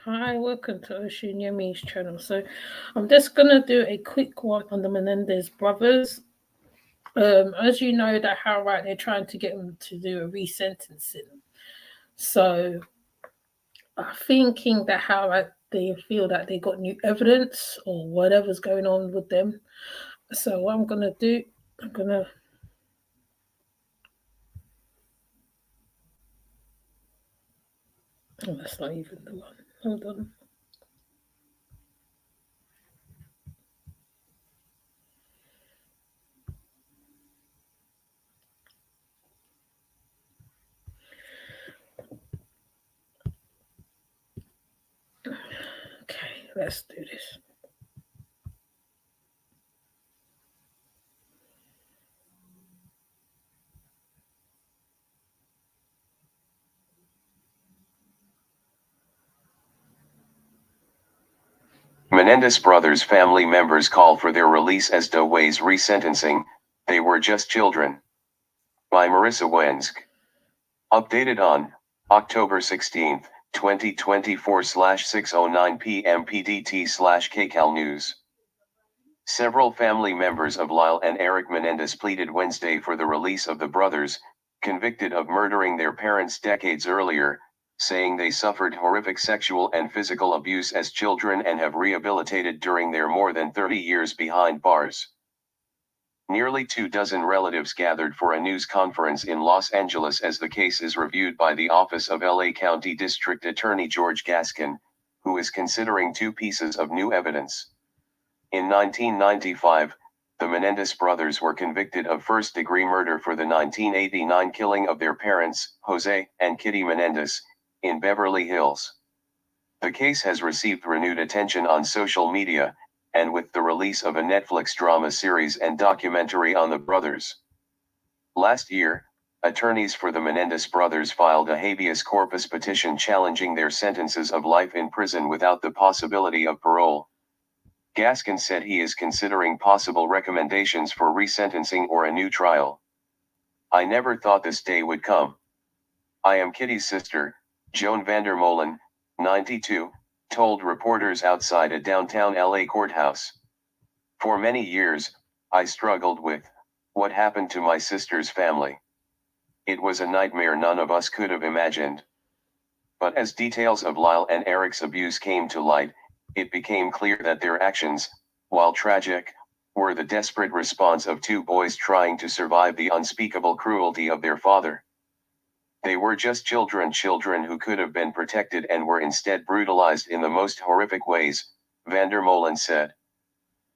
Hi, welcome to Ocean Yemi's channel. So, I'm just gonna do a quick one on the Menendez brothers. As you know, that how right they're trying to get them to do a resentencing. So, I'm thinking that how right they feel that they got new evidence or whatever's going on with them. So, what I'm gonna do, I'm gonna. Oh, that's not even the one. Hold on. Okay, let's do this. Menendez brothers' family members call for their release as Daway's resentencing. They were just children. By Marissa Wensk. Updated on October 16, 2024/6:09 p.m. PDT/KCAL News. Several family members of Lyle and Eric Menendez pleaded Wednesday for the release of the brothers, convicted of murdering their parents decades earlier, saying they suffered horrific sexual and physical abuse as children and have rehabilitated during their more than 30 years behind bars. Nearly 24 relatives gathered for a news conference in Los Angeles as the case is reviewed by the Office of LA County District Attorney George Gaskin, who is considering two pieces of new evidence. In 1995, the Menendez brothers were convicted of first-degree murder for the 1989 killing of their parents, Jose and Kitty Menendez, in Beverly Hills. The case has received renewed attention on social media, and with the release of a Netflix drama series and documentary on the brothers. Last year, attorneys for the Menendez brothers filed a habeas corpus petition challenging their sentences of life in prison without the possibility of parole. Gaskin said he is considering possible recommendations for resentencing or a new trial. I never thought this day would come. I am Kitty's sister, Joan Vandermolen, 92, told reporters outside a downtown LA courthouse. For many years, I struggled with what happened to my sister's family. It was a nightmare none of us could have imagined. But as details of Lyle and Eric's abuse came to light, it became clear that their actions, while tragic, were the desperate response of two boys trying to survive the unspeakable cruelty of their father. They were just children who could have been protected and were instead brutalized in the most horrific ways, Vandermolen said.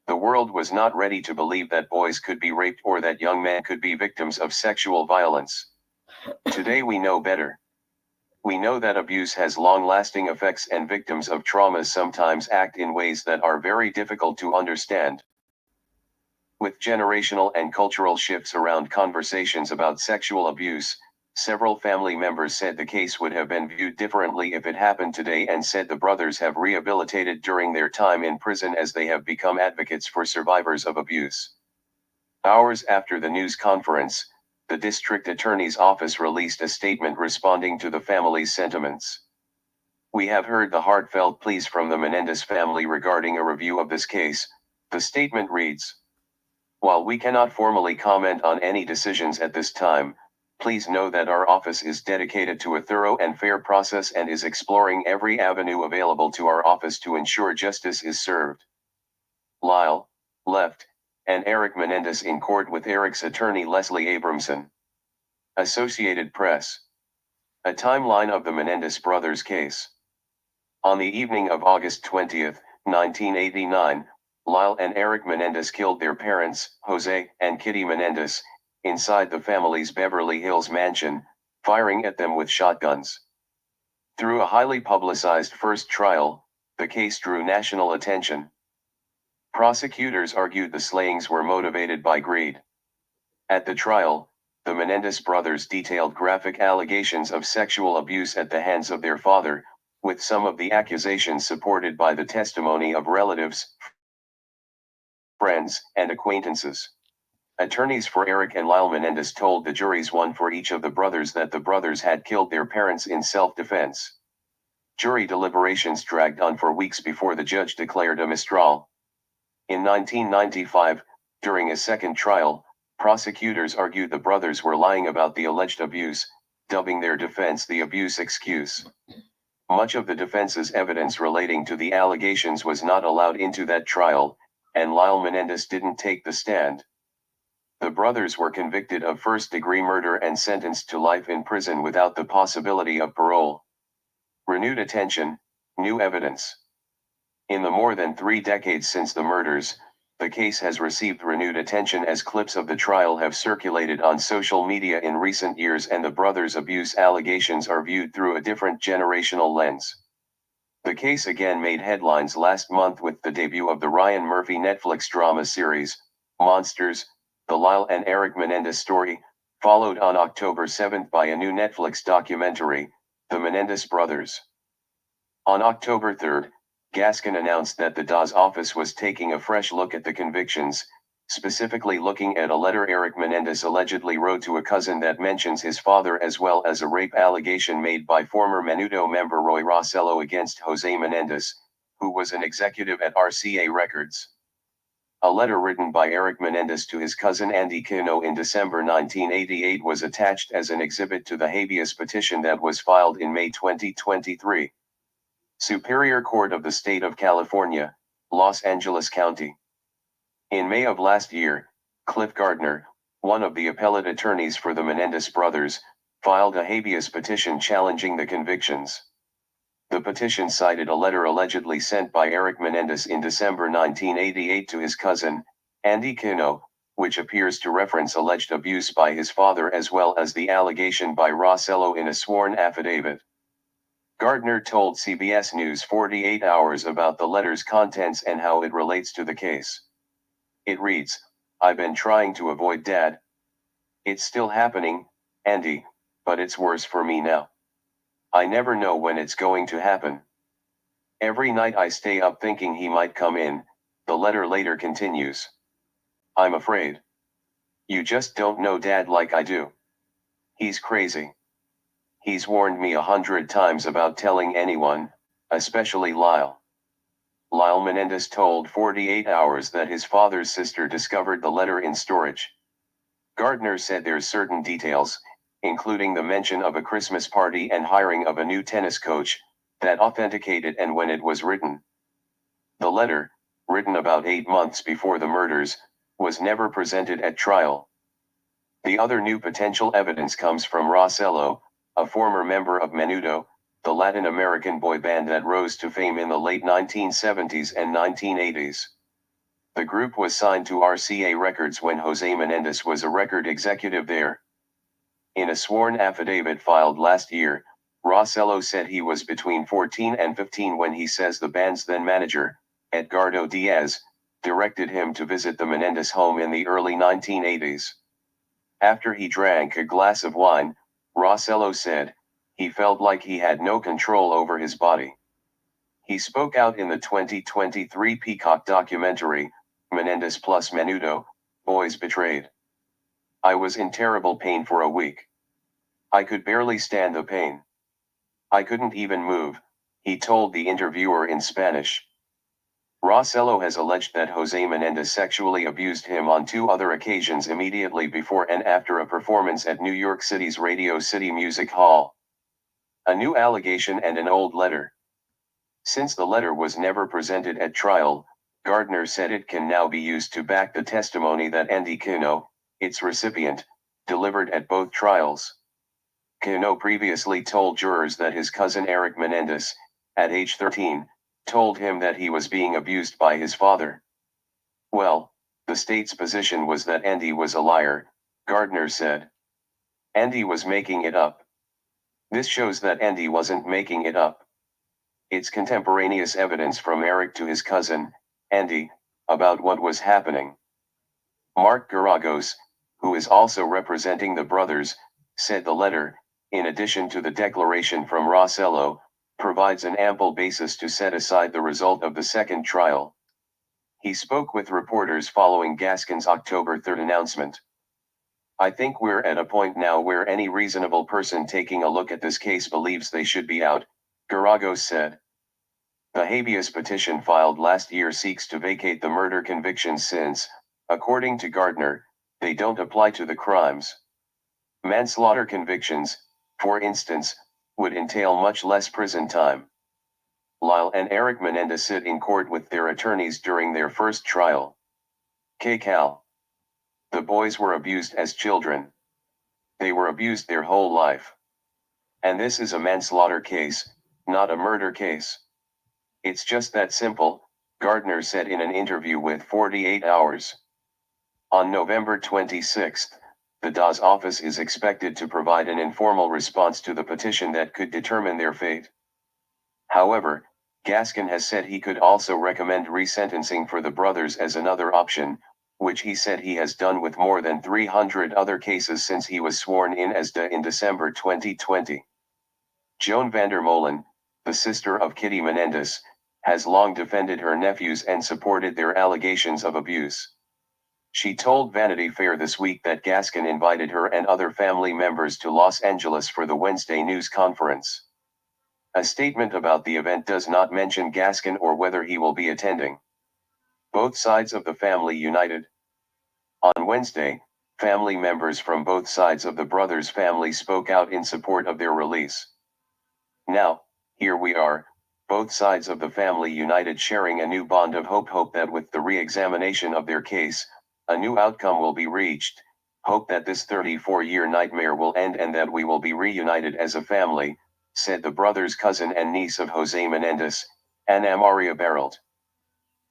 The world was not ready to believe that boys could be raped or that young men could be victims of sexual violence. Today we know better. We know that abuse has long-lasting effects and victims of trauma sometimes act in ways that are very difficult to understand. With generational and cultural shifts around conversations about sexual abuse, several family members said the case would have been viewed differently if it happened today and said the brothers have rehabilitated during their time in prison as they have become advocates for survivors of abuse. Hours after the news conference, the district attorney's office released a statement responding to the family's sentiments. We have heard the heartfelt pleas from the Menendez family regarding a review of this case, the statement reads. While we cannot formally comment on any decisions at this time, please know that our office is dedicated to a thorough and fair process and is exploring every avenue available to our office to ensure justice is served. Lyle, left, and Eric Menendez in court with Eric's attorney Leslie Abramson. Associated Press. A timeline of the Menendez brothers case. On the evening of August 20, 1989, Lyle and Eric Menendez killed their parents, Jose and Kitty Menendez, inside the family's Beverly Hills mansion, firing at them with shotguns. Through a highly publicized first trial, the case drew national attention. Prosecutors argued the slayings were motivated by greed. At the trial, the Menendez brothers detailed graphic allegations of sexual abuse at the hands of their father, with some of the accusations supported by the testimony of relatives, friends, and acquaintances. Attorneys for Eric and Lyle Menendez told the juries one for each of the brothers that the brothers had killed their parents in self-defense. Jury deliberations dragged on for weeks before the judge declared a mistrial. In 1995, during a second trial, prosecutors argued the brothers were lying about the alleged abuse, dubbing their defense the abuse excuse. Much of the defense's evidence relating to the allegations was not allowed into that trial, and Lyle Menendez didn't take the stand. The brothers were convicted of first-degree murder and sentenced to life in prison without the possibility of parole. Renewed attention, new evidence. In the more than 3 decades since the murders, the case has received renewed attention as clips of the trial have circulated on social media in recent years and the brothers' abuse allegations are viewed through a different generational lens. The case again made headlines last month with the debut of the Ryan Murphy Netflix drama series, Monsters, the Lyle and Eric Menendez story, followed on October 7 by a new Netflix documentary, The Menendez Brothers. On October 3, Gaskin announced that the DA's office was taking a fresh look at the convictions, specifically looking at a letter Eric Menendez allegedly wrote to a cousin that mentions his father as well as a rape allegation made by former Menudo member Roy Rossello against Jose Menendez, who was an executive at RCA Records. A letter written by Eric Menendez to his cousin Andy Quino in December 1988 was attached as an exhibit to the habeas petition that was filed in May 2023. Superior Court of the State of California, Los Angeles County. In May of last year, Cliff Gardner, one of the appellate attorneys for the Menendez brothers, filed a habeas petition challenging the convictions. The petition cited a letter allegedly sent by Eric Menendez in December 1988 to his cousin, Andy Quino, which appears to reference alleged abuse by his father as well as the allegation by Rossello in a sworn affidavit. Gardner told CBS News 48 Hours about the letter's contents and how it relates to the case. It reads, "I've been trying to avoid Dad. It's still happening, Andy, but it's worse for me now. I never know when it's going to happen. Every night I stay up thinking he might come in," the letter later continues. "I'm afraid. You just don't know Dad like I do. He's crazy. He's warned me 100 times about telling anyone, especially Lyle." Lyle Menendez told 48 Hours that his father's sister discovered the letter in storage. Gardner said there's certain details, including the mention of a Christmas party and hiring of a new tennis coach, that authenticated and when it was written. The letter, written about 8 months before the murders, was never presented at trial. The other new potential evidence comes from Rossello, a former member of Menudo, the Latin American boy band that rose to fame in the late 1970s and 1980s. The group was signed to RCA Records when Jose Menendez was a record executive there. In a sworn affidavit filed last year, Rossello said he was between 14 and 15 when he says the band's then manager, Edgardo Diaz, directed him to visit the Menendez home in the early 1980s. After he drank a glass of wine, Rossello said, he felt like he had no control over his body. He spoke out in the 2023 Peacock documentary, Menendez plus Menudo, Boys Betrayed. "I was in terrible pain for a week. I could barely stand the pain. I couldn't even move," he told the interviewer in Spanish. Rossello has alleged that Jose Menendez sexually abused him on 2 other occasions immediately before and after a performance at New York City's Radio City Music Hall. A new allegation and an old letter. Since the letter was never presented at trial, Gardner said it can now be used to back the testimony that Andy Quino, its recipient, delivered at both trials. Quino previously told jurors that his cousin Eric Menendez, at age 13, told him that he was being abused by his father. "Well, the state's position was that Andy was a liar," Gardner said. "Andy was making it up. This shows that Andy wasn't making it up. It's contemporaneous evidence from Eric to his cousin, Andy, about what was happening." Mark Garagos, who is also representing the brothers, said the letter, in addition to the declaration from Rossello, provides an ample basis to set aside the result of the second trial. He spoke with reporters following Gaskin's October 3 announcement. "I think we're at a point now where any reasonable person taking a look at this case believes they should be out," Garagos said. The habeas petition filed last year seeks to vacate the murder convictions since, according to Gardner, they don't apply to the crimes. Manslaughter convictions, for instance, would entail much less prison time. Lyle and Eric Menendez sit in court with their attorneys during their first trial. KCAL. The boys were abused as children. They were abused their whole life. And this is a manslaughter case, not a murder case. It's just that simple, Gardner said in an interview with 48 Hours. On November 26, the DA's office is expected to provide an informal response to the petition that could determine their fate. However, Gaskin has said he could also recommend resentencing for the brothers as another option, which he said he has done with more than 300 other cases since he was sworn in as DA in December 2020. Joan Vandermolen, the sister of Kitty Menendez, has long defended her nephews and supported their allegations of abuse. She told Vanity Fair this week that Gaskin invited her and other family members to Los Angeles for the Wednesday news conference. A statement about the event does not mention Gaskin or whether he will be attending. Both sides of the family united. On Wednesday, family members from both sides of the brothers' family spoke out in support of their release. Now, here we are, both sides of the family united, sharing a new bond of hope that with the re-examination of their case, a new outcome will be reached, hope that this 34-year nightmare will end and that we will be reunited as a family, said the brother's cousin and niece of Jose Menendez, Ana Maria Baralt.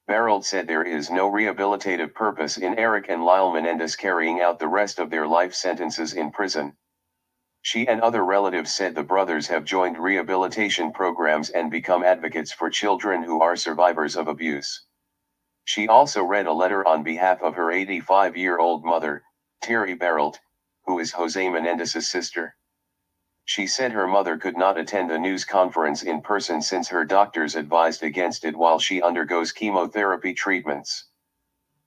Baralt said there is no rehabilitative purpose in Eric and Lyle Menendez carrying out the rest of their life sentences in prison. She and other relatives said the brothers have joined rehabilitation programs and become advocates for children who are survivors of abuse. She also read a letter on behalf of her 85-year-old mother, Terry Baralt, who is Jose Menendez's sister. She said her mother could not attend the news conference in person since her doctors advised against it while she undergoes chemotherapy treatments.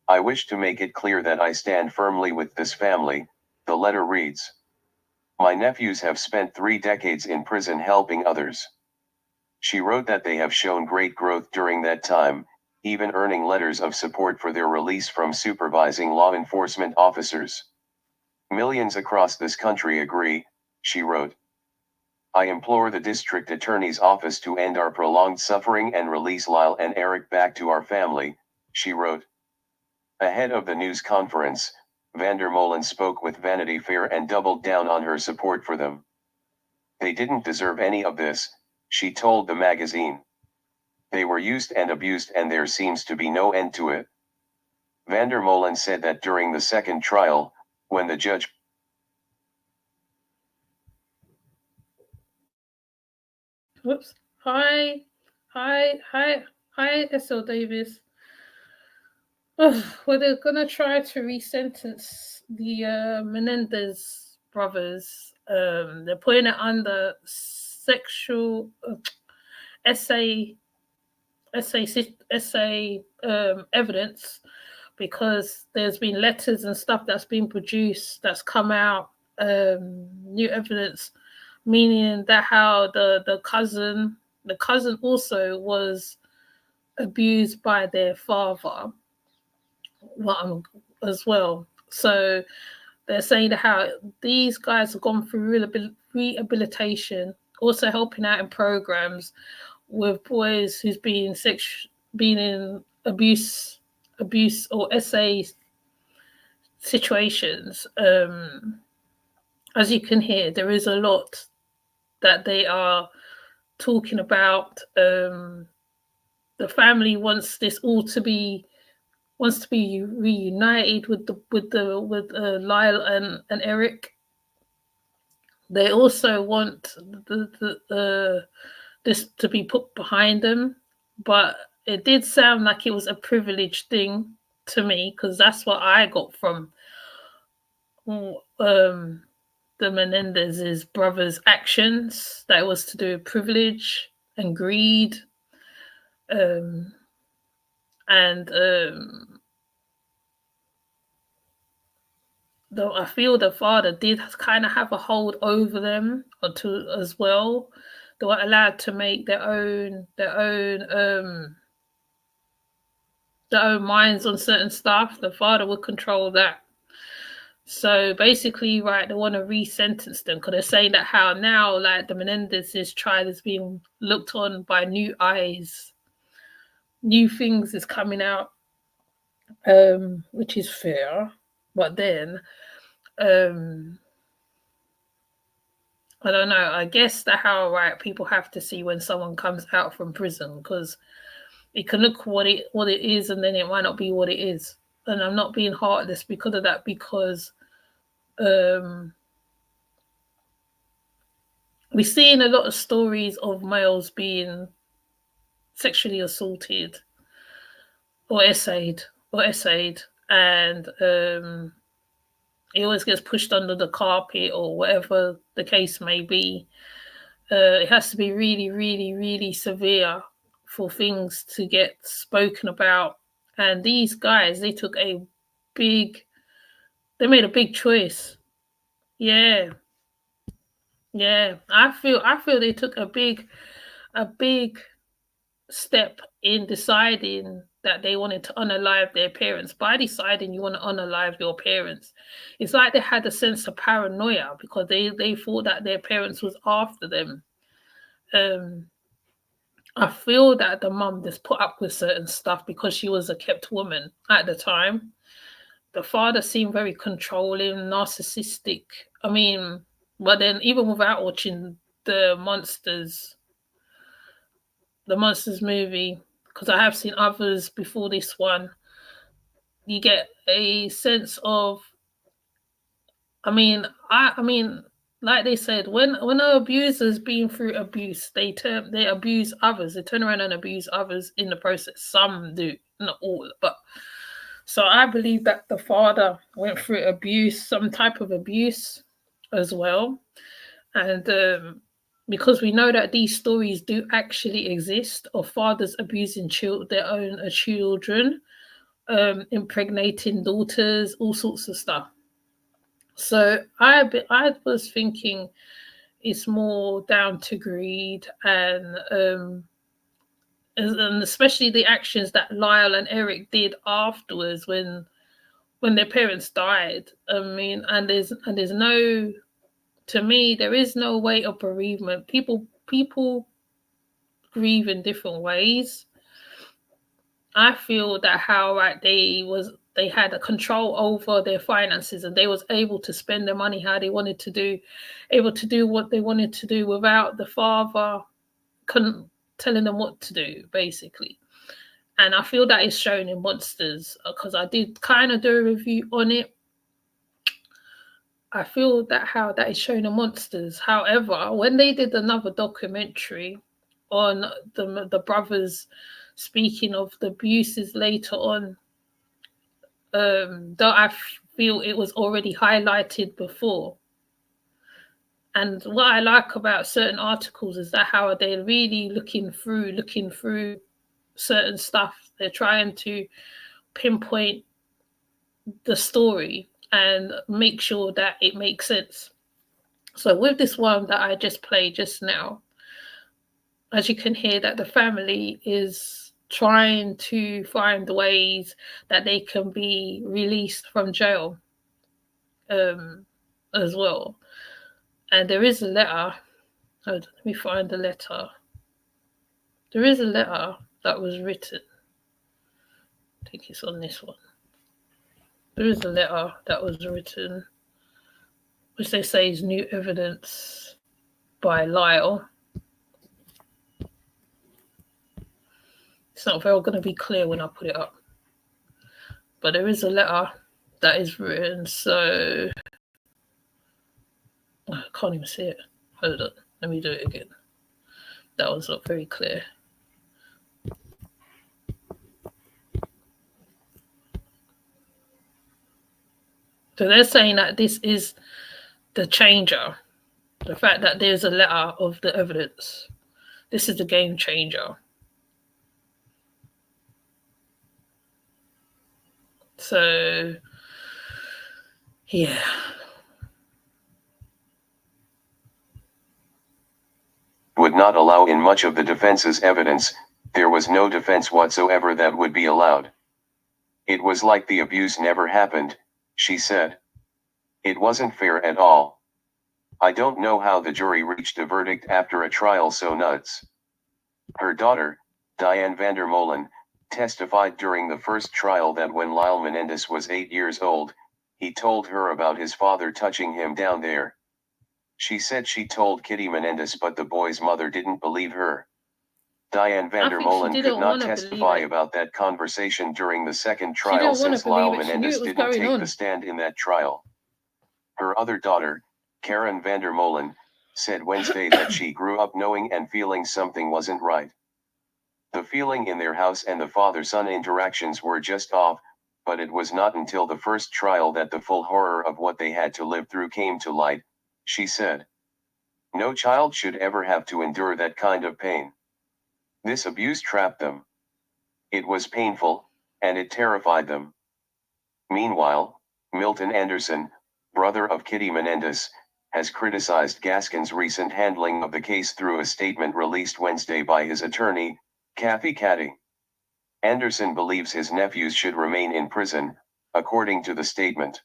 I wish to make it clear that I stand firmly with this family, the letter reads. My nephews have spent 3 decades in prison helping others. She wrote that they have shown great growth during that time, even earning letters of support for their release from supervising law enforcement officers. Millions across this country agree, she wrote. I implore the district attorney's office to end our prolonged suffering and release Lyle and Eric back to our family, she wrote. Ahead of the news conference, Vandermolen spoke with Vanity Fair and doubled down on her support for them. They didn't deserve any of this, she told the magazine. They were used and abused and there seems to be no end to it. Vandermolen said that during the second trial, when the judge Whoops. Hi, S.L. Davis. Well, they're gonna try to resentence the Menendez brothers. They're putting it under sexual essay evidence because there's been letters and stuff that's been produced that's come out, new evidence, meaning that how the cousin also was abused by their father as well. So they're saying how these guys have gone through rehabilitation, also helping out in programs with boys who's been in abuse or SA situations. As you can hear, there is a lot that they are talking about. The family wants this all to be reunited with Lyle and Eric. They also want this to be put behind them, but it did sound like it was a privileged thing to me because that's what I got from the Menendez's brothers' actions. That it was to do with privilege and greed, and though I feel the father did kind of have a hold over them as well, They were allowed to make their own minds on certain stuff. The father would control that. So basically, right, they want to re-sentence them because they're saying that how now, like the Menendez's trial is being looked on by new eyes, new things is coming out, which is fair. But then, I don't know. I guess that how right people have to see when someone comes out from prison because it can look what it is, and then it might not be what it is. And I'm not being heartless because of that, because we're seeing a lot of stories of males being sexually assaulted or essayed, and it always gets pushed under the carpet or whatever the case may be. It has to be really, really, really severe for things to get spoken about. And these guys, they made a big choice. Yeah. I feel they took a big step in deciding that they wanted to unalive their parents. By deciding you want to unalive your parents, it's like they had a sense of paranoia because they thought that their parents was after them. I feel that the mum just put up with certain stuff because she was a kept woman at the time. The father seemed very controlling, narcissistic. I mean, but then even without watching the monsters movie, because I have seen others before this one, you get a sense of, I mean, like they said, when an abuser's been through abuse, they abuse others. They turn around and abuse others in the process. Some do, not all, but so I believe that the father went through abuse, some type of abuse as well, and because we know that these stories do actually exist of fathers abusing their own children, impregnating daughters, all sorts of stuff. So I was thinking it's more down to greed and especially the actions that Lyle and Eric did afterwards when their parents died. I mean, and there's no, to me, there is no way of bereavement. People grieve in different ways. I feel that how right they had a control over their finances and they was able to spend their money how they wanted to do, able to do what they wanted to do without the father telling them what to do, basically. And I feel that is shown in Monsters because I did kind of do a review on it. I feel that how that is shown in Monsters. However, when they did another documentary on the brothers speaking of the abuses later on, that I feel it was already highlighted before. And what I like about certain articles is that how they're really looking through certain stuff. They're trying to pinpoint the story and make sure that it makes sense. So with this one that I just played just now, as you can hear that the family is trying to find ways that they can be released from jail as well. And there is a letter. Hold on, let me find the letter. There is a letter that was written. I think it's on this one. There is a letter that was written, which they say is new evidence by Lyle. It's not very going to be clear when I put it up. But there is a letter that is written, so I can't even see it. Hold on, let me do it again. That was not very clear. So they're saying that this is the changer. The fact that there's a letter of the evidence. This is the game changer. So, yeah. would not allow in much of the defense's evidence. There was no defense whatsoever that would be allowed. It was like the abuse never happened, she said. It wasn't fair at all. I don't know how the jury reached a verdict after a trial so nuts. Her daughter, Diane Vandermolen, testified during the first trial that when Lyle Menendez was 8 years old, he told her about his father touching him down there. She said she told Kitty Menendez, but the boy's mother didn't believe her. Diane Vandermolen could not testify about that conversation during the second trial since Lyle Menendez didn't take the stand in that trial. Her other daughter, Karen Vandermolen, said Wednesday that she grew up knowing and feeling something wasn't right. The feeling in their house and the father-son interactions were just off, but it was not until the first trial that the full horror of what they had to live through came to light, she said. No child should ever have to endure that kind of pain. This abuse trapped them. It was painful, and it terrified them. Meanwhile, Milton Anderson, brother of Kitty Menendez, has criticized Gaskin's recent handling of the case through a statement released Wednesday by his attorney, Kathy Caddy. Anderson believes his nephews should remain in prison, according to the statement.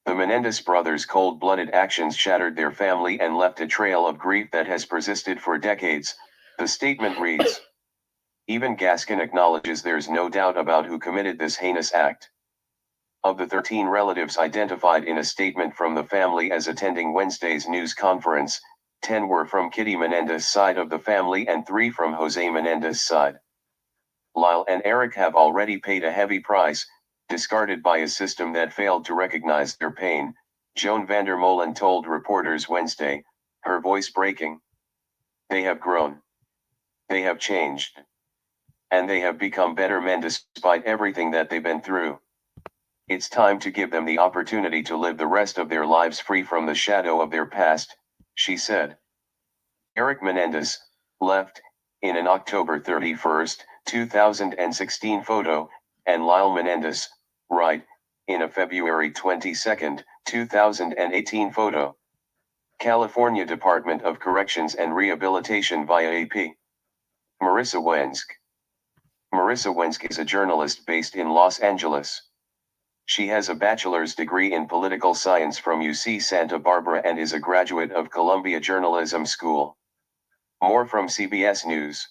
The Menendez brothers' cold-blooded actions shattered their family and left a trail of grief that has persisted for decades, the statement reads. Even Gaskin acknowledges there's no doubt about who committed this heinous act. Of the 13 relatives identified in a statement from the family as attending Wednesday's news conference, 10 were from Kitty Menendez's side of the family and 3 from Jose Menendez's side. Lyle and Eric have already paid a heavy price, discarded by a system that failed to recognize their pain, Joan Vandermolen told reporters Wednesday, her voice breaking. They have grown. They have changed. And they have become better men despite everything that they've been through. It's time to give them the opportunity to live the rest of their lives free from the shadow of their past, she said. Eric Menendez, left, in an October 31, 2016 photo, and Lyle Menendez, right, in a February 22, 2018 photo. California Department of Corrections and Rehabilitation via AP. Marissa Wensk. Marissa Wensk is a journalist based in Los Angeles. She has a bachelor's degree in political science from UC Santa Barbara and is a graduate of Columbia Journalism School. More from CBS News.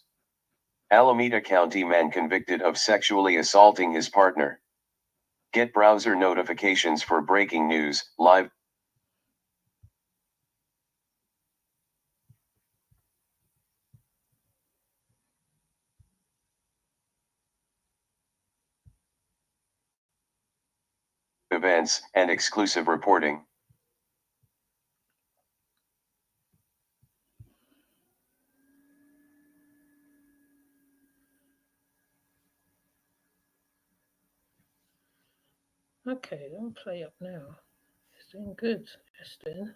Alameda County man convicted of sexually assaulting his partner. Get browser notifications for breaking news, live events, and exclusive reporting. Okay, don't play up now. It's doing good, Justin.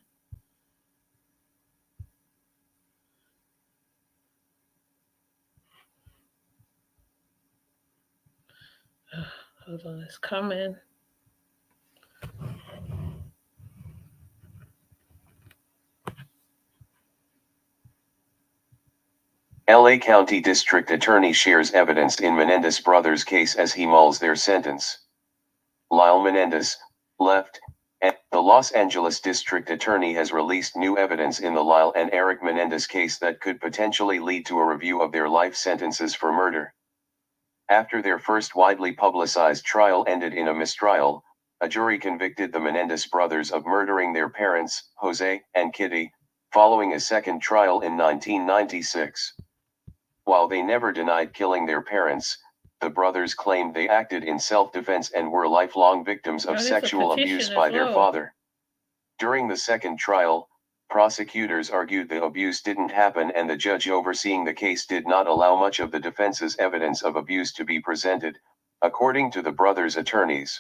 Hold on, it's coming. LA County District Attorney shares evidence in Menendez brothers' case as he mulls their sentence. Lyle Menendez, left, and the Los Angeles District Attorney has released new evidence in the Lyle and Eric Menendez case that could potentially lead to a review of their life sentences for murder. After their first widely publicized trial ended in a mistrial, a jury convicted the Menendez brothers of murdering their parents, Jose and Kitty, following a second trial in 1996. While they never denied killing their parents, the brothers claimed they acted in self-defense and were lifelong victims of sexual abuse by their father. During the second trial, prosecutors argued the abuse didn't happen and the judge overseeing the case did not allow much of the defense's evidence of abuse to be presented, according to the brothers' attorneys.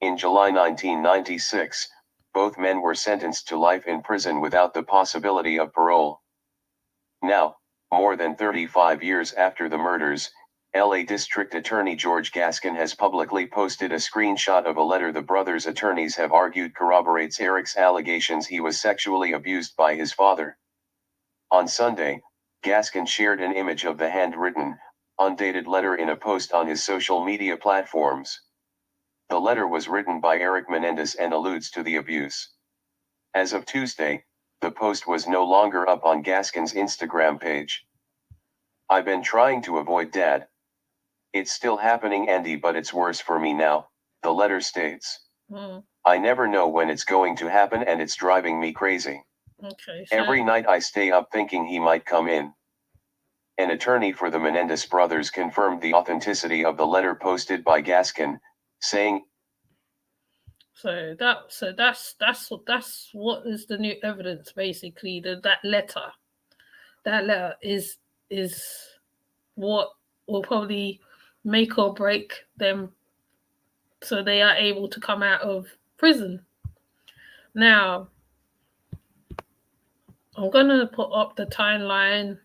In July 1996, both men were sentenced to life in prison without the possibility of parole. Now, more than 35 years after the murders, LA District Attorney George Gaskin has publicly posted a screenshot of a letter the brothers' attorneys have argued corroborates Eric's allegations he was sexually abused by his father. On Sunday, Gaskin shared an image of the handwritten, undated letter in a post on his social media platforms. The letter was written by Eric Menendez and alludes to the abuse. As of Tuesday, the post was no longer up on Gaskin's Instagram page. "I've been trying to avoid Dad. It's still happening, Andy, but it's worse for me now," the letter states. "I never know when it's going to happen and it's driving me crazy. Okay. Every night I stay up thinking he might come in." An attorney for the Menendez brothers confirmed the authenticity of the letter posted by Gaskin, saying, that's what is the new evidence, basically. That letter is what will probably make or break them, so they are able to come out of prison. Now, I'm gonna put up the timeline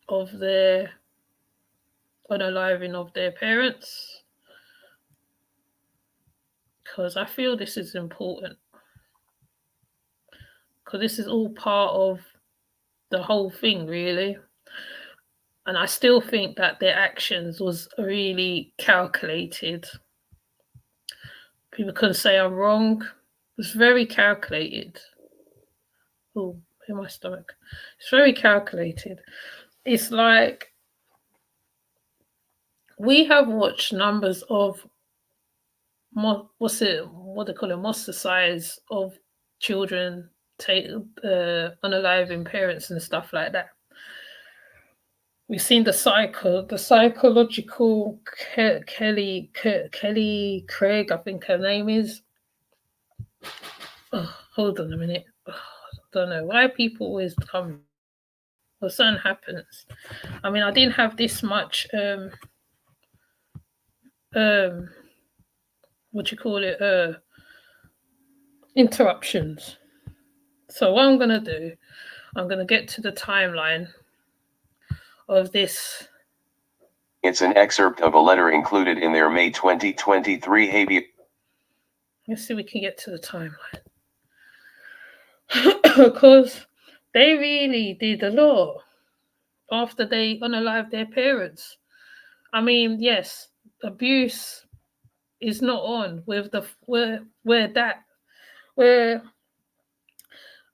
of their unaliving of their parents, because I feel this is important, because this is all part of the whole thing, really. And I still think that their actions was really calculated. People can say I'm wrong. It's very calculated. Oh, in my stomach. It's very calculated. It's like we have watched numbers of what they call it, monster size of children unaliving parents and stuff like that. We've seen the psychological Kelly Craig, I think her name is. Oh, hold on a minute. Oh, I don't know why people always come or something happens. I mean, I didn't have this much what you call it, interruptions. So what I'm gonna do, I'm gonna get to the timeline of this. It's an excerpt of a letter included in their May 2023 habeas. Let's see if we can get to the timeline. Because they really did a lot after they unalived their parents. I mean, yes, abuse is not on with the where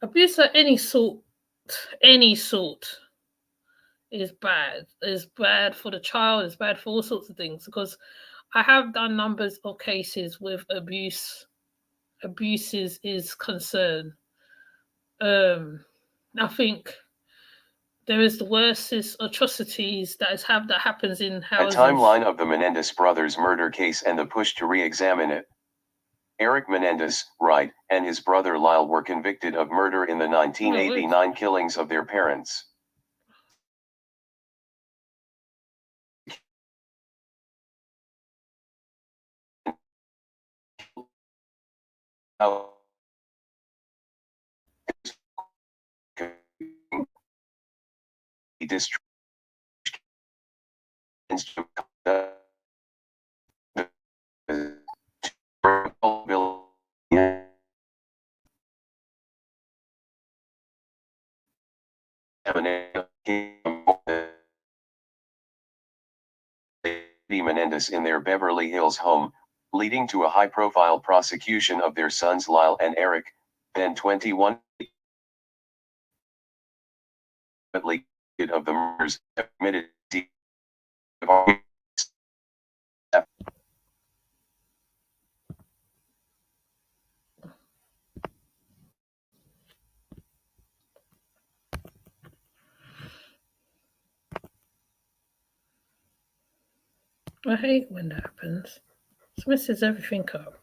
abuse of any sort is bad. It's bad for the child, it's bad for all sorts of things, because I have done numbers of cases with abuses is concerned. I think there is the worstest atrocities that happens in houses. A timeline of the Menendez brothers' murder case and the push to re-examine it. Eric Menendez, right, and his brother Lyle were convicted of murder in the 1989 killings of their parents. District Menendez in their Beverly Hills home, leading to a high-profile prosecution of their sons Lyle and Eric, then 21, of the murders committed. I hate when that happens. It messes everything up.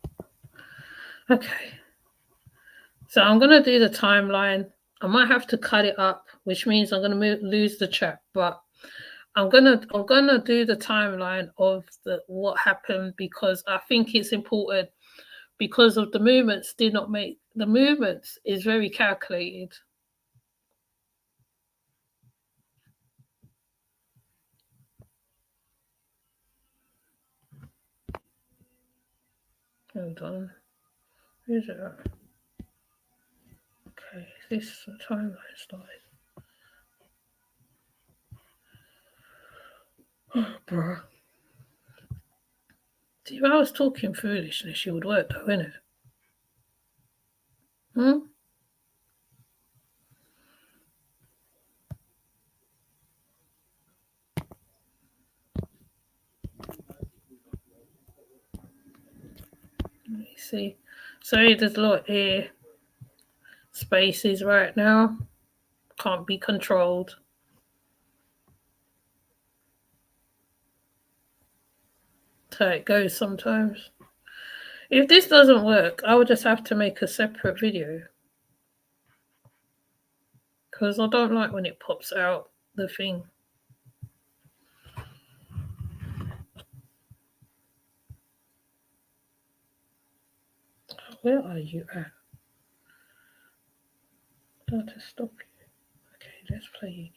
Okay. So I'm going to do the timeline. I might have to cut it up, which means I'm going to lose the chat, but I'm gonna do the timeline of what happened, because I think it's important, because of the movements did not make the movements is very calculated. Hold on. Where's it at? Okay. this timeline started? Oh, bro. See, if I was talking foolishness, it would work though, innit? Hmm? Let me see. Sorry, there's a lot here. Spaces right now. Can't be controlled. That's how it goes sometimes. If this doesn't work, I would just have to make a separate video. Because I don't like when it pops out the thing. Where are you at? How to stop you? Okay, let's play again.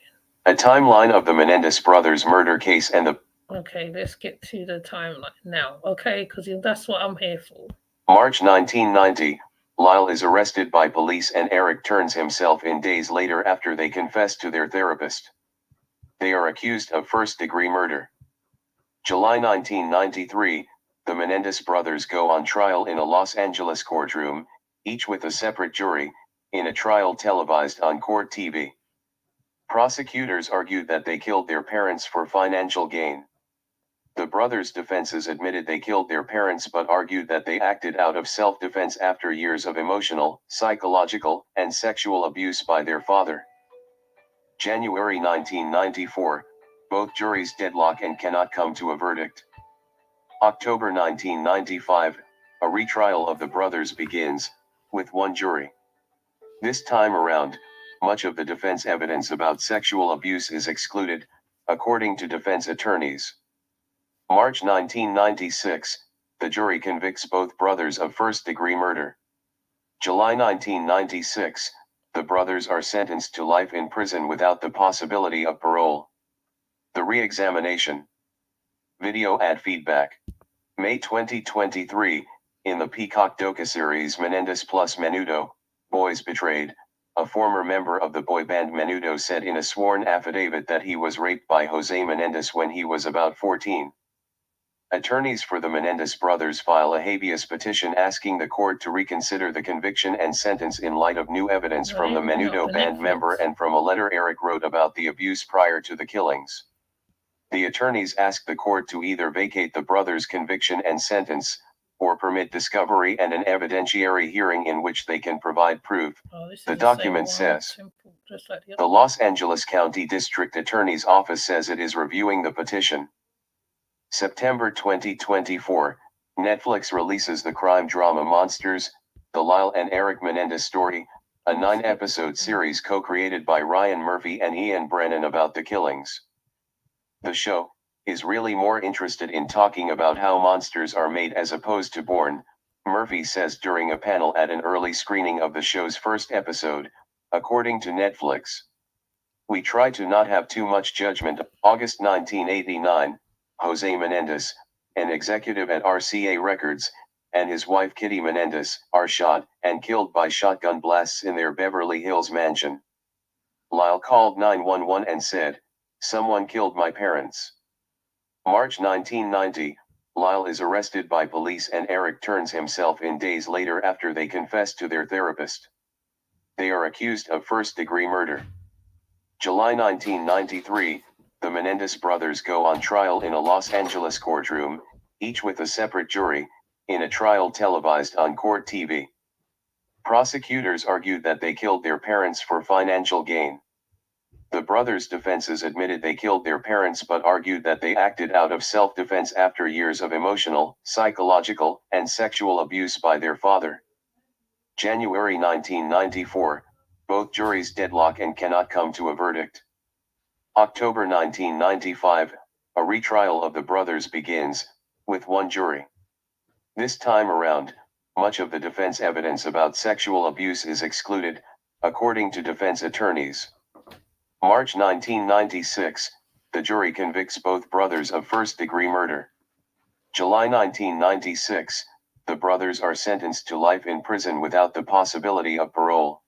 A timeline of the Menendez brothers murder case and the... Okay, let's get to the timeline now, okay? Because that's what I'm here for. March 1990, Lyle is arrested by police and Eric turns himself in days later after they confess to their therapist. They are accused of first-degree murder. July 1993, the Menendez brothers go on trial in a Los Angeles courtroom, each with a separate jury, in a trial televised on court TV. Prosecutors argued that they killed their parents for financial gain. The brothers' defenses admitted they killed their parents but argued that they acted out of self-defense after years of emotional, psychological, and sexual abuse by their father. January 1994, both juries deadlock and cannot come to a verdict. October 1995, a retrial of the brothers begins, with one jury. This time around, much of the defense evidence about sexual abuse is excluded, according to defense attorneys. March 1996, the jury convicts both brothers of first-degree murder. July 1996, the brothers are sentenced to life in prison without the possibility of parole. The re-examination. Video ad feedback. May 2023, in the Peacock docuseries Menendez plus Menudo, Boys Betrayed, a former member of the boy band Menudo said in a sworn affidavit that he was raped by Jose Menendez when he was about 14. Attorneys for the Menendez brothers file a habeas petition asking the court to reconsider the conviction and sentence in light of new evidence from the Menudo band member and from a letter Eric wrote about the abuse prior to the killings. The attorneys ask the court to either vacate the brothers' conviction and sentence, or permit discovery and an evidentiary hearing in which they can provide proof. The document says, the Los Angeles County District Attorney's Office says it is reviewing the petition. September 2024, Netflix releases the crime drama Monsters, the Lyle and Eric Menendez story, a 9-episode series co-created by Ryan Murphy and Ian Brennan about the killings. The show is really more interested in talking about how monsters are made as opposed to born, Murphy says during a panel at an early screening of the show's first episode, according to Netflix. We try to not have too much judgment. August 1989, Jose Menendez, an executive at RCA Records, and his wife Kitty Menendez are shot and killed by shotgun blasts in their Beverly Hills mansion. Lyle called 911 and said, "Someone killed my parents." March 1990, Lyle is arrested by police and Eric turns himself in days later after they confess to their therapist. They are accused of first-degree murder. July 1993, the Menendez brothers go on trial in a Los Angeles courtroom, each with a separate jury, in a trial televised on court TV. Prosecutors argued that they killed their parents for financial gain. The brothers' defenses admitted they killed their parents but argued that they acted out of self-defense after years of emotional, psychological, and sexual abuse by their father. January 1994, both juries deadlock and cannot come to a verdict. October 1995, a retrial of the brothers begins, with one jury. This time around, much of the defense evidence about sexual abuse is excluded, according to defense attorneys. March 1996, the jury convicts both brothers of first-degree murder. July 1996, the brothers are sentenced to life in prison without the possibility of parole.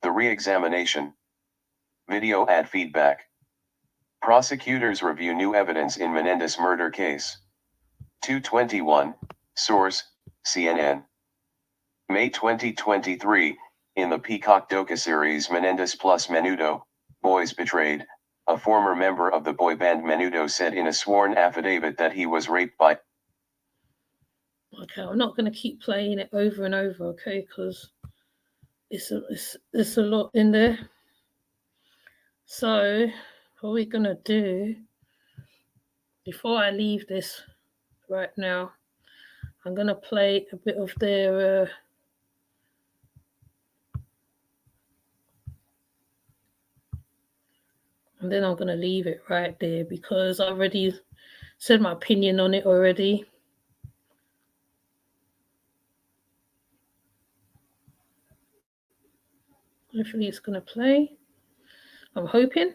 The re-examination. Video ad feedback. Prosecutors review new evidence in Menendez murder case. 221, source, CNN. May 2023, in the Peacock docuseries Menendez plus Menudo, Boys Betrayed, a former member of the boy band Menudo said in a sworn affidavit that he was raped by... Okay, I'm not going to keep playing it over and over, okay, because it's a lot in there. So, what we're going to do, before I leave this right now, I'm going to play a bit of their... and then I'm going to leave it right there because I already said my opinion on it already. Hopefully it's going to play. I'm hoping.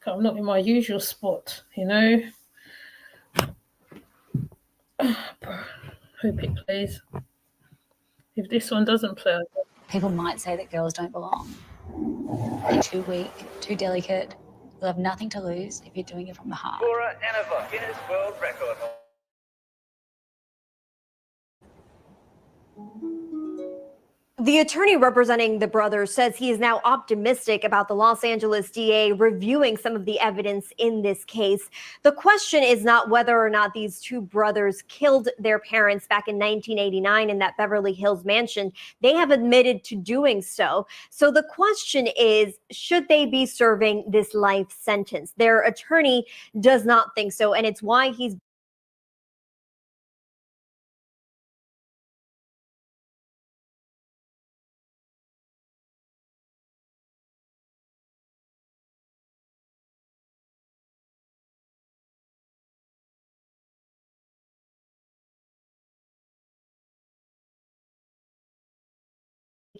I'm not in my usual spot, you know. Hope it plays. If this one doesn't play... People might say that girls don't belong. They're too weak, too delicate. You'll have nothing to lose if you're doing it from the heart. Laura Anova, Guinness World Record. The attorney representing the brothers says he is now optimistic about the Los Angeles DA reviewing some of the evidence in this case. The question is not whether or not these two brothers killed their parents back in 1989 in that Beverly Hills mansion. They have admitted to doing so. So the question is, should they be serving this life sentence? Their attorney does not think so, and it's why he's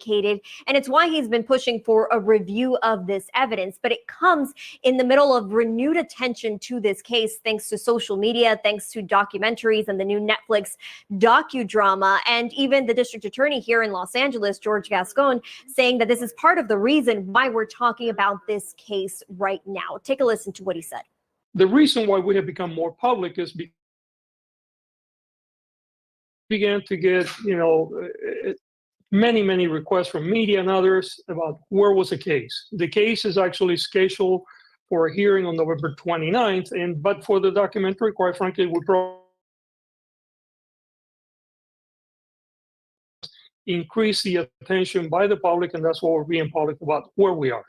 and it's why he's been pushing for a review of this evidence. But it comes in the middle of renewed attention to this case, thanks to social media, thanks to documentaries and the new Netflix docudrama, and even the district attorney here in Los Angeles, George Gascon, saying that this is part of the reason why we're talking about this case right now. Take a listen to what he said. The reason why we have become more public is because we began to get, many requests from media and others about where was the case. The case is actually scheduled for a hearing on November 29th, but for the documentary, quite frankly, we probably increase the attention by the public, and that's what we're being public about, where we are.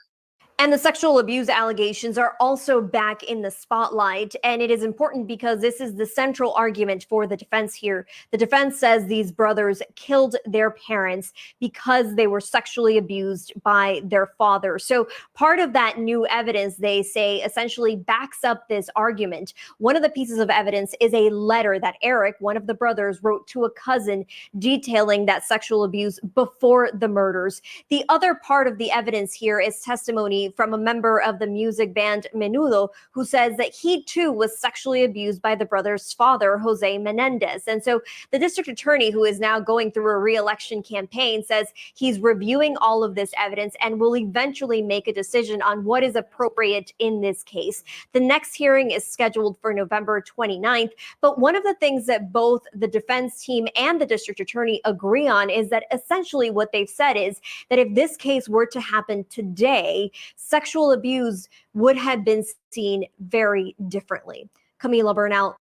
And the sexual abuse allegations are also back in the spotlight. And it is important because this is the central argument for the defense here. The defense says these brothers killed their parents because they were sexually abused by their father. So part of that new evidence, they say, essentially backs up this argument. One of the pieces of evidence is a letter that Eric, one of the brothers, wrote to a cousin detailing that sexual abuse before the murders. The other part of the evidence here is testimony from a member of the music band Menudo, who says that he too was sexually abused by the brother's father, Jose Menendez. And so the district attorney, who is now going through a re-election campaign, says he's reviewing all of this evidence and will eventually make a decision on what is appropriate in this case. The next hearing is scheduled for November 29th. But one of the things that both the defense team and the district attorney agree on is that essentially what they've said is that if this case were to happen today, sexual abuse would have been seen very differently. Camila Bernal.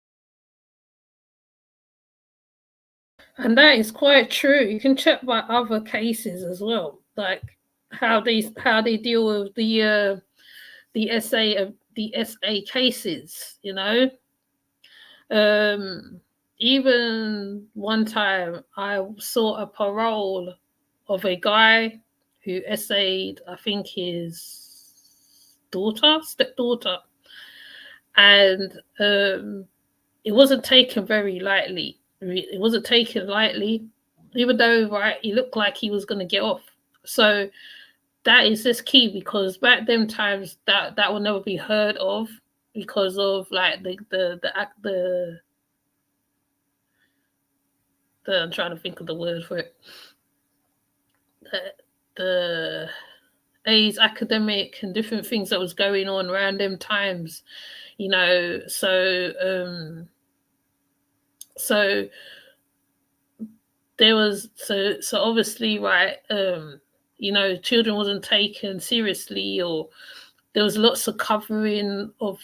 And that is quite true. You can check by other cases as well, like how they deal with the SA cases. Even one time I saw a parole of a guy who essayed, I think, his stepdaughter, and it wasn't taken very lightly. It wasn't taken lightly, even though he looked like he was going to get off. So that is just key, because back them times that will never be heard of because of like the I'm trying to think of the word for it. the AIDS academic and different things that was going on around them times, you know. So there was so obviously, right, you know, children wasn't taken seriously, or there was lots of covering of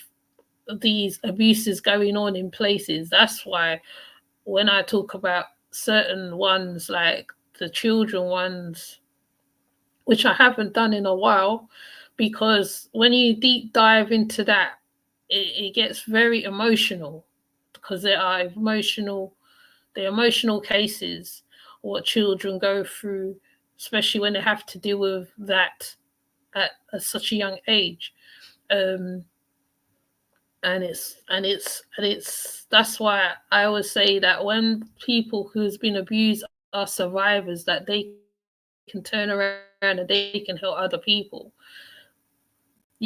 these abuses going on in places. That's why when I talk about certain ones, like the children ones, which I haven't done in a while, because when you deep dive into that, it gets very emotional, because there are emotional cases what children go through, especially when they have to deal with that at such a young age. And it's that's why I always say that when people who's been abused are survivors, that they can turn around and they can help other people.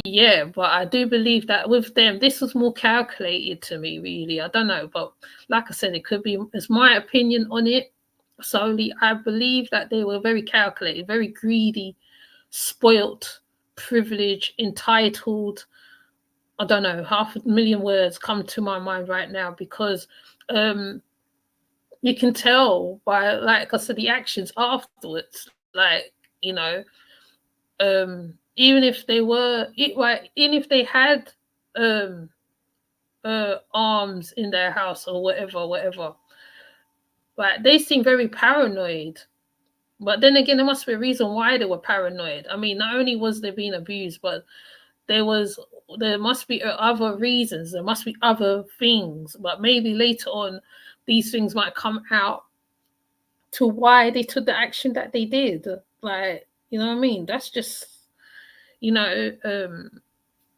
Yeah, but I do believe that with them, this was more calculated to me, really. I don't know, but like I said, it could be, it's my opinion on it solely. I believe that they were very calculated, very greedy, spoilt, privileged, entitled. I don't know, 500,000 words come to my mind right now, because you can tell by, like I said, the actions afterwards. Like, you know, even if they were, right, even if they had arms in their house or whatever, right, they seem very paranoid. But then again, there must be a reason why they were paranoid. I mean, not only was they being abused, but there must be other reasons. There must be other things. But maybe later on, these things might come out to why they took the action that they did. Like, you know what I mean? That's just, you know,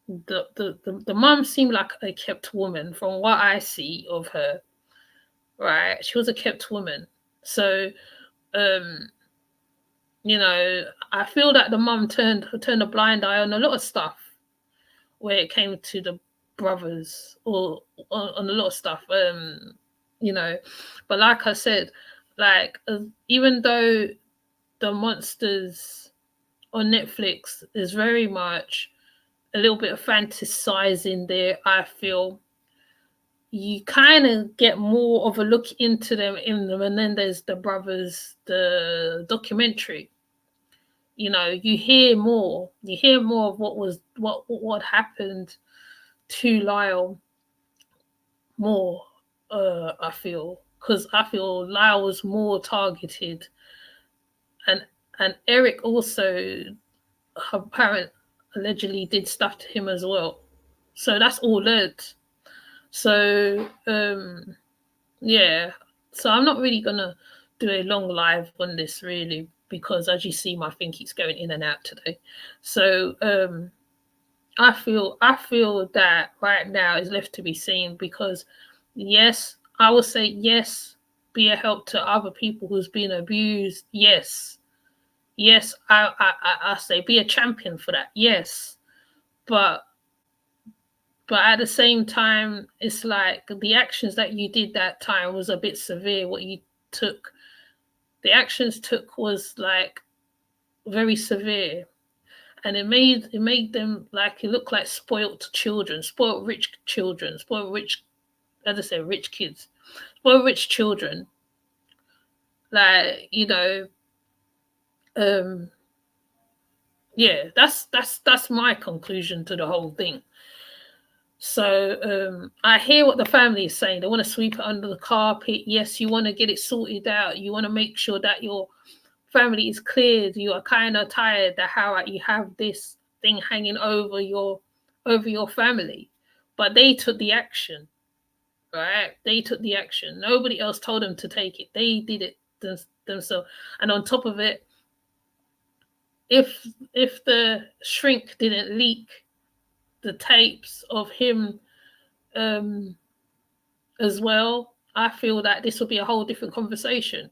the mum seemed like a kept woman from what I see of her. Right, she was a kept woman. So, you know, I feel that the mum turned a blind eye on a lot of stuff where it came to the brothers, or on a lot of stuff. You know, but like I said, like even though the Monsters on Netflix is very much a little bit of fantasizing there, I feel you kind of get more of a look into them in the Menendez, the brothers, the documentary. You know, you hear more of what happened to Lyle more. I feel, because I feel Lyle was more targeted, and Eric also, her parent allegedly did stuff to him as well. So that's all learned. So yeah. So I'm not really gonna do a long live on this, really, because as you see, my thing keeps going in and out today. So I feel that right now is left to be seen, because yes, I would say yes, be a help to other people who's been abused. Yes, I say be a champion for that. Yes, but at the same time, it's like the actions that you did that time was a bit severe. What you took, the actions took was like very severe, and it made them like, it looked like spoilt children, spoilt rich children, spoilt rich, as I say, rich kids, spoilt rich children. Like, you know, yeah, that's my conclusion to the whole thing. So I hear what the family is saying. They want to sweep it under the carpet. Yes, you want to get it sorted out. You want to make sure that your family is cleared. You are kind of tired that how you have this thing hanging over your family. But they took the action, right? They took the action. Nobody else told them to take it. They did it themselves. And on top of it, if the shrink didn't leak the tapes of him as well, I feel that this will be a whole different conversation.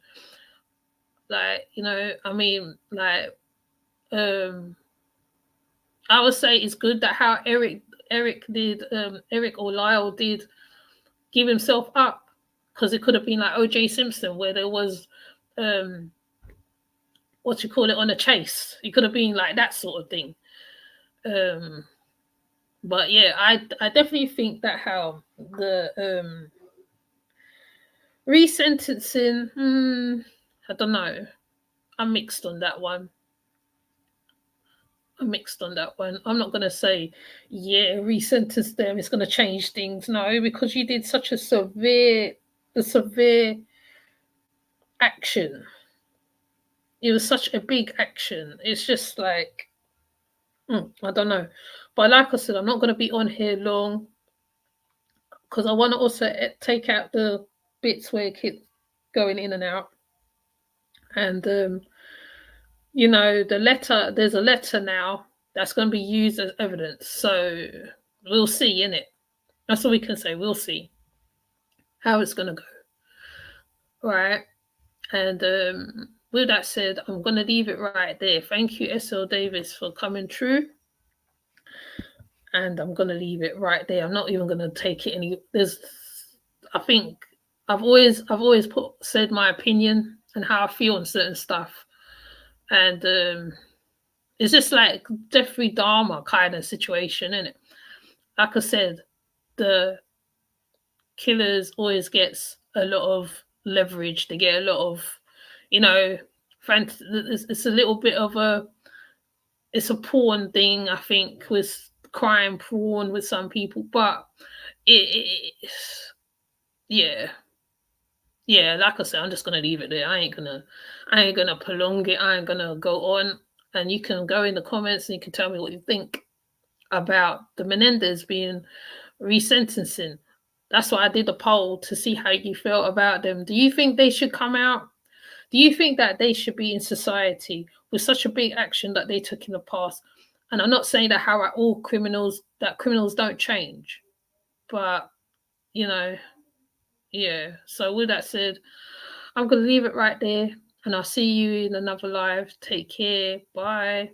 Like, you know, I mean, like, I would say it's good that how Eric or Lyle did give himself up, because it could have been like OJ Simpson, where there was what you call it, on a chase. It could have been like that sort of thing. But yeah, I definitely think that how the resentencing, I don't know. I'm mixed on that one. I'm not going to say, yeah, resentence them, it's going to change things. No, because you did such a severe action. It was such a big action. It's just like, I don't know. But like I said, I'm not going to be on here long because I want to also take out the bits where it keeps going in and out. And, you know, there's a letter now that's going to be used as evidence. So we'll see, innit? That's all we can say. We'll see how it's going to go. Right. And with that said, I'm going to leave it right there. Thank you, SL Davis, for coming through. And I'm going to leave it right there. I'm not even going to take it any. I think I've always said my opinion and how I feel on certain stuff. And it's just like Jeffrey Dahmer kind of situation, isn't it? Like I said, the killers always gets a lot of leverage. They get a lot of, you know, it's a little bit of it's a porn thing, I think, with crime porn with some people, but yeah, like I said, I'm just gonna leave it there. I ain't gonna prolong it. I ain't gonna go on. And you can go in the comments and you can tell me what you think about the Menendez being resentencing. That's why I did the poll, to see how you felt about them. Do you think they should come out? Do you think that they should be in society with such a big action that they took in the past? And I'm not saying that how are all criminals don't change, but you know, yeah. So with that said, I'm gonna leave it right there, and I'll see you in another live. Take care. Bye.